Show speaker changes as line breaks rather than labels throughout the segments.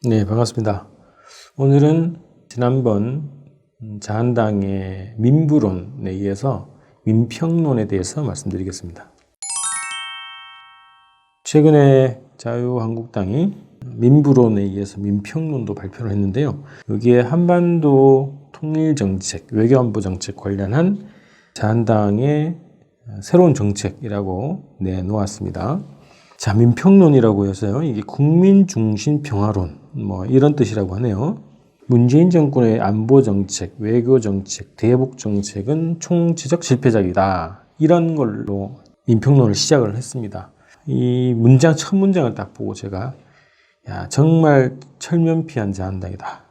네, 반갑습니다. 오늘은 지난번 자한당의 민부론에 의해서 민평론에 대해서 말씀드리겠습니다. 최근에 자유한국당이 민부론에 의해서 민평론도 발표를 했는데요. 여기에 한반도 통일정책, 외교안보정책 관련한 자한당의 새로운 정책이라고 내놓았습니다. 자, 민평론이라고 해서요. 이게 국민중심 평화론, 이런 뜻이라고 하네요. 문재인 정권의 안보정책, 외교정책, 대북정책은 총체적 실패작이다. 이런 걸로 민평론을 시작을 했습니다. 이 문장, 첫 문장을 딱 보고 제가, 정말 철면피한 자한당이다.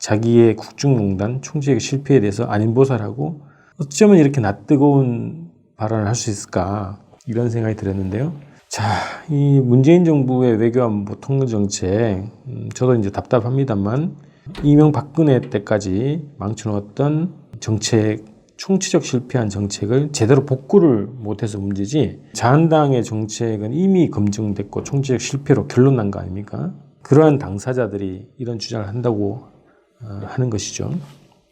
자기의 국정농단, 총체적 실패에 대해서 안인보살하고 어쩌면 이렇게 낯뜨거운 발언을 할 수 있을까. 이런 생각이 들었는데요. 자, 이 문재인 정부의 외교안보 통일정책, 저도 이제 답답합니다만, 이명박근혜 때까지 망쳐놓았던 정책, 총체적 실패한 정책을 제대로 복구를 못해서 문제지, 자한당의 정책은 이미 검증됐고 총체적 실패로 결론 난 거 아닙니까? 그러한 당사자들이 이런 주장을 한다고 하는 것이죠.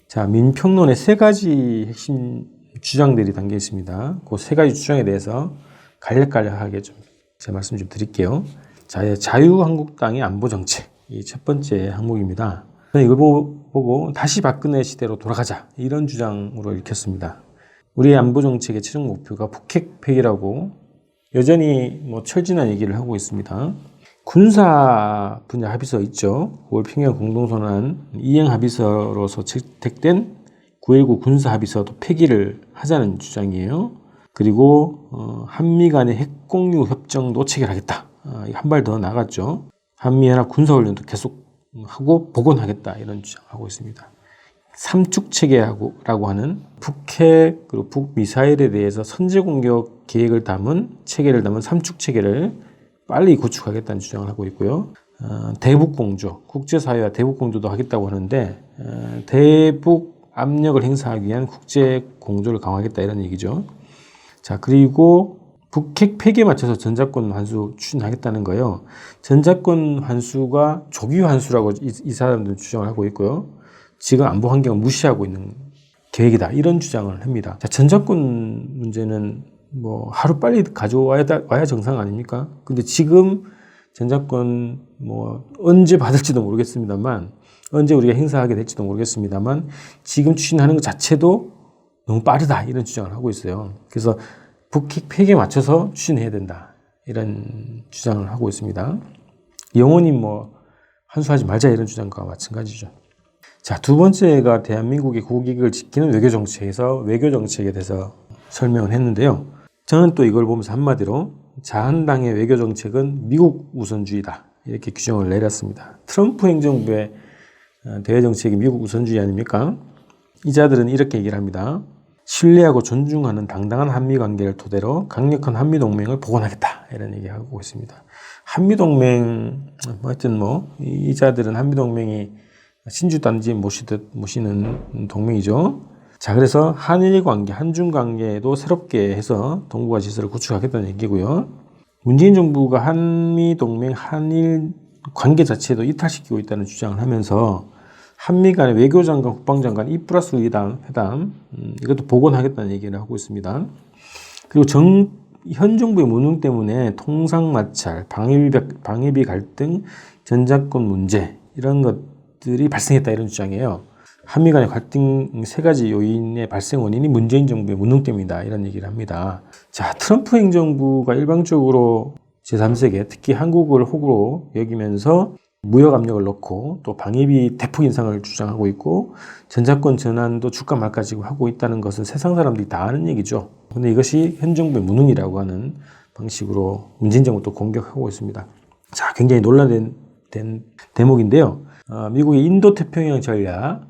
자, 민평론의 세 가지 핵심 주장들이 담겨 있습니다. 그 세 가지 주장에 대해서 간략간략하게 제 말씀 좀 드릴게요. 자, 자유한국당의 안보정책. 이 첫 번째 항목입니다. 저는 이걸 보고 다시 박근혜 시대로 돌아가자. 이런 주장으로 읽혔습니다. 우리의 안보정책의 최종 목표가 북핵 폐기라고 여전히 철진한 얘기를 하고 있습니다. 군사 분야 합의서 있죠. 9월 평양 공동선언 이행 합의서로서 채택된 9.19 군사 합의서도 폐기를 하자는 주장이에요. 그리고 한미 간의 핵공유 협정도 체결하겠다. 한 발 더 나갔죠. 한미연합 군사훈련도 계속 하고 복원하겠다. 이런 주장하고 있습니다. 삼축체계라고 하는 북핵 그리고 북미사일에 대해서 선제공격 계획을 담은 체계를 담은 삼축체계를 빨리 구축하겠다는 주장을 하고 있고요. 대북공조, 국제사회와 대북공조도 하겠다고 하는데 대북 압력을 행사하기 위한 국제공조를 강화하겠다. 이런 얘기죠. 자, 그리고 북핵 폐기에 맞춰서 전자권 환수 추진하겠다는 거예요. 전자권 환수가 조기 환수라고 이 사람들은 주장을 하고 있고요. 지금 안보 환경을 무시하고 있는 계획이다. 이런 주장을 합니다. 자, 전자권 문제는 하루빨리 가져와야 정상 아닙니까? 근데 지금 전자권 언제 받을지도 모르겠습니다만, 언제 우리가 행사하게 될지도 모르겠습니다만, 지금 추진하는 것 자체도 너무 빠르다. 이런 주장을 하고 있어요. 그래서 북핵 폐기에 맞춰서 추진해야 된다. 이런 주장을 하고 있습니다. 영원히 환수하지 말자. 이런 주장과 마찬가지죠. 자, 두 번째가 대한민국의 국익을 지키는 외교정책에서 외교정책에 대해서 설명을 했는데요. 저는 또 이걸 보면서 한마디로 자한당의 외교정책은 미국 우선주의다. 이렇게 규정을 내렸습니다. 트럼프 행정부의 대외정책이 미국 우선주의 아닙니까? 이 자들은 이렇게 얘기를 합니다. 신뢰하고 존중하는 당당한 한미관계를 토대로 강력한 한미동맹을 복원하겠다. 이런 얘기하고 있습니다. 한미동맹, 하여튼 이 자들은 한미동맹이 신주단지 모시는 동맹이죠. 자, 그래서 한일 관계, 한중 관계도 새롭게 해서 동북아 질서를 구축하겠다는 얘기고요. 문재인 정부가 한미동맹, 한일 관계 자체도 이탈시키고 있다는 주장을 하면서 한미 간의 외교장관, 국방장관 2+2 회담, 이것도 복원하겠다는 얘기를 하고 있습니다. 그리고 현 정부의 무능 때문에 통상마찰, 방위비 갈등, 전자권 문제 이런 것들이 발생했다. 이런 주장이에요. 한미 간의 갈등 세 가지 요인의 발생 원인이 문재인 정부의 무능 때문이다. 이런 얘기를 합니다. 자, 트럼프 행정부가 일방적으로 제3세계, 특히 한국을 호구로 여기면서 무역 압력을 넣고 또 방위비 대폭 인상을 주장하고 있고 전자권 전환도 줄까 말까 지금 하고 있다는 것은 세상 사람들이 다 아는 얘기죠. 그런데 이것이 현 정부의 무능이라고 하는 방식으로 문재인 정부도 공격하고 있습니다. 자, 굉장히 논란된 대목인데요. 미국의 인도태평양 전략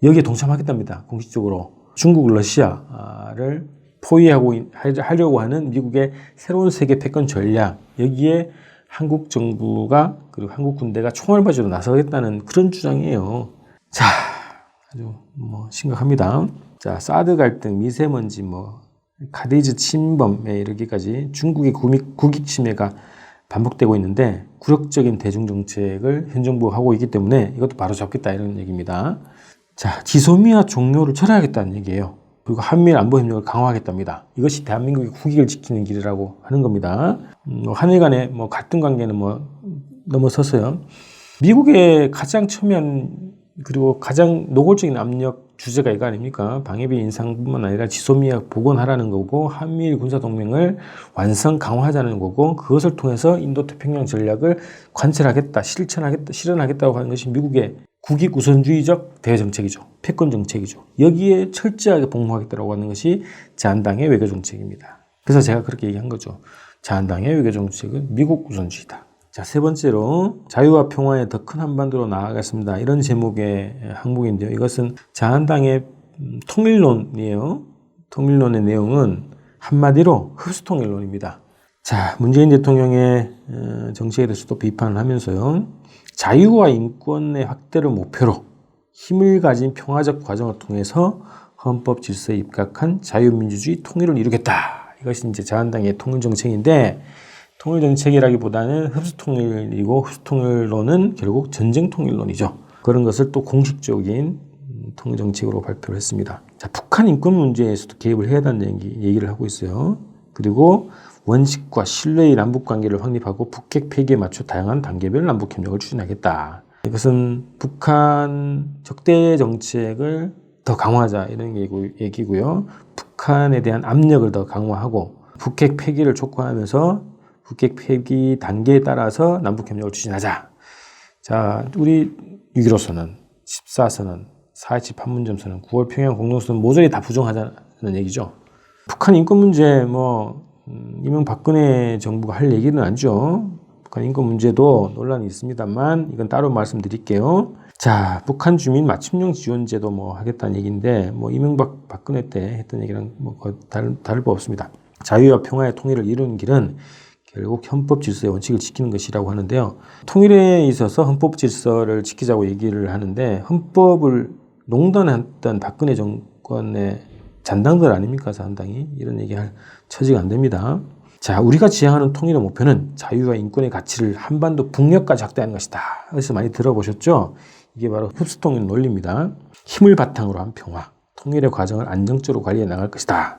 여기에 동참하겠답니다. 공식적으로 중국, 러시아를 포위하려고 하는 미국의 새로운 세계 패권 전략, 여기에 한국 정부가 그리고 한국 군대가 총알 바지로 나서겠다는 그런 주장이에요. 자, 아주 심각합니다. 자, 사드 갈등, 미세먼지, 카디즈 침범에 이르기까지 중국의 국익 침해가 반복되고 있는데 굴욕적인 대중정책을 현 정부가 하고 있기 때문에 이것도 바로 잡겠다 이런 얘기입니다. 자, 지소미아 종료를 철회하겠다는 얘기예요. 그리고 한미일 안보협력을 강화하겠답니다. 이것이 대한민국의 국익을 지키는 길이라고 하는 겁니다. 한일 간의 뭐 갈등 관계는 뭐 넘어서서요. 미국의 가장 첨예한 그리고 가장 노골적인 압력 주제가 이거 아닙니까? 방위비 인상뿐만 아니라 지소미아 복원하라는 거고 한미일 군사동맹을 완성 강화하자는 거고 그것을 통해서 인도태평양 전략을 관철하겠다, 실현하겠다고 하는 것이 미국의 국익 우선주의적 대외정책이죠. 패권 정책이죠. 여기에 철저하게 복무하겠다고 하는 것이 자한당의 외교 정책입니다. 그래서 제가 그렇게 얘기한 거죠. 자한당의 외교 정책은 미국 우선주의다. 자, 세 번째로 자유와 평화의 더 큰 한반도로 나아가겠습니다. 이런 제목의 항목인데요. 이것은 자한당의 통일론이에요. 통일론의 내용은 한마디로 흡수통일론입니다. 자, 문재인 대통령의 정책에 대해서도 비판을 하면서요. 자유와 인권의 확대를 목표로 힘을 가진 평화적 과정을 통해서 헌법 질서에 입각한 자유민주주의 통일을 이루겠다. 이것이 이제 자한당의 통일 정책인데 통일 정책이라기보다는 흡수 통일이고 흡수 통일론은 결국 전쟁 통일론이죠. 그런 것을 또 공식적인 통일 정책으로 발표를 했습니다. 자, 북한 인권 문제에서도 개입을 해야 한다는 얘기를 하고 있어요. 그리고 원칙과 신뢰의 남북 관계를 확립하고 북핵 폐기에 맞춰 다양한 단계별 남북 협력을 추진하겠다. 이것은 북한 적대 정책을 더 강화하자 이런 얘기고요. 북한에 대한 압력을 더 강화하고 북핵 폐기를 촉구하면서 북핵 폐기 단계에 따라서 남북 협력을 추진하자. 자, 우리 6.15선언, 14선언, 4.27 판문점선언, 9월 평양 공동선언 모조리 다 부정하자는 얘기죠. 북한 인권 문제 이명박근혜 정부가 할 얘기는 아니죠. 북한 인권 문제도 논란이 있습니다만 이건 따로 말씀드릴게요. 자, 북한 주민 맞춤형 지원제도 하겠다는 얘기인데 이명박근혜 때 했던 얘기랑 다를 바 없습니다. 자유와 평화의 통일을 이루는 길은 결국 헌법 질서의 원칙을 지키는 것이라고 하는데요. 통일에 있어서 헌법 질서를 지키자고 얘기를 하는데 헌법을 농단했던 박근혜 정권의 잔당들 아닙니까? 자한당이. 이런 얘기할 처지가 안 됩니다. 자, 우리가 지향하는 통일의 목표는 자유와 인권의 가치를 한반도 북녘까지 확대하는 것이다. 그래서 많이 들어보셨죠? 이게 바로 흡수통일 논리입니다. 힘을 바탕으로 한 평화, 통일의 과정을 안정적으로 관리해 나갈 것이다.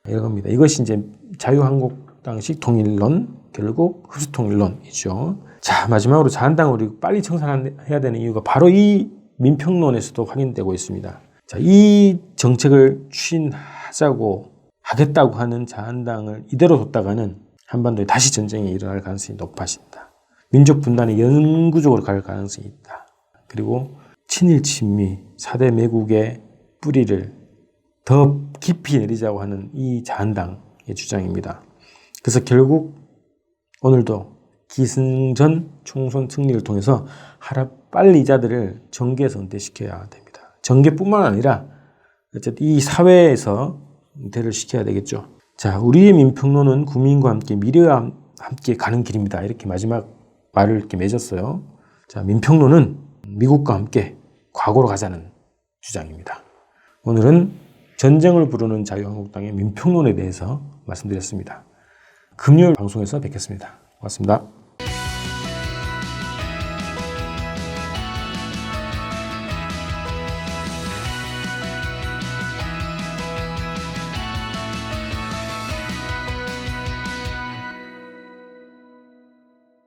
이런 겁니다. 이것이 이제 자유한국당식 통일론, 결국 흡수통일론이죠. 자, 마지막으로 자한당을 우리 빨리 청산해야 되는 이유가 바로 이 민평론에서도 확인되고 있습니다. 자, 이 정책을 하겠다고 하는 자한당을 이대로 뒀다가는 한반도에 다시 전쟁이 일어날 가능성이 높아진다. 민족 분단이 영구적으로 갈 가능성이 있다. 그리고 친일 친미 4대 매국의 뿌리를 더 깊이 내리자고 하는 이 자한당의 주장입니다. 그래서 결국 오늘도 기승전 총선 승리를 통해서 빨리 이자들을 정계에서 은퇴시켜야 됩니다. 정계뿐만 아니라 어쨌든 이 사회에서 은퇴를 시켜야 되겠죠. 자, 우리의 민평론은 국민과 함께 미래와 함께 가는 길입니다. 이렇게 마지막 말을 이렇게 맺었어요. 자, 민평론은 미국과 함께 과거로 가자는 주장입니다. 오늘은 전쟁을 부르는 자유한국당의 민평론에 대해서 말씀드렸습니다. 금요일 방송에서 뵙겠습니다. 고맙습니다.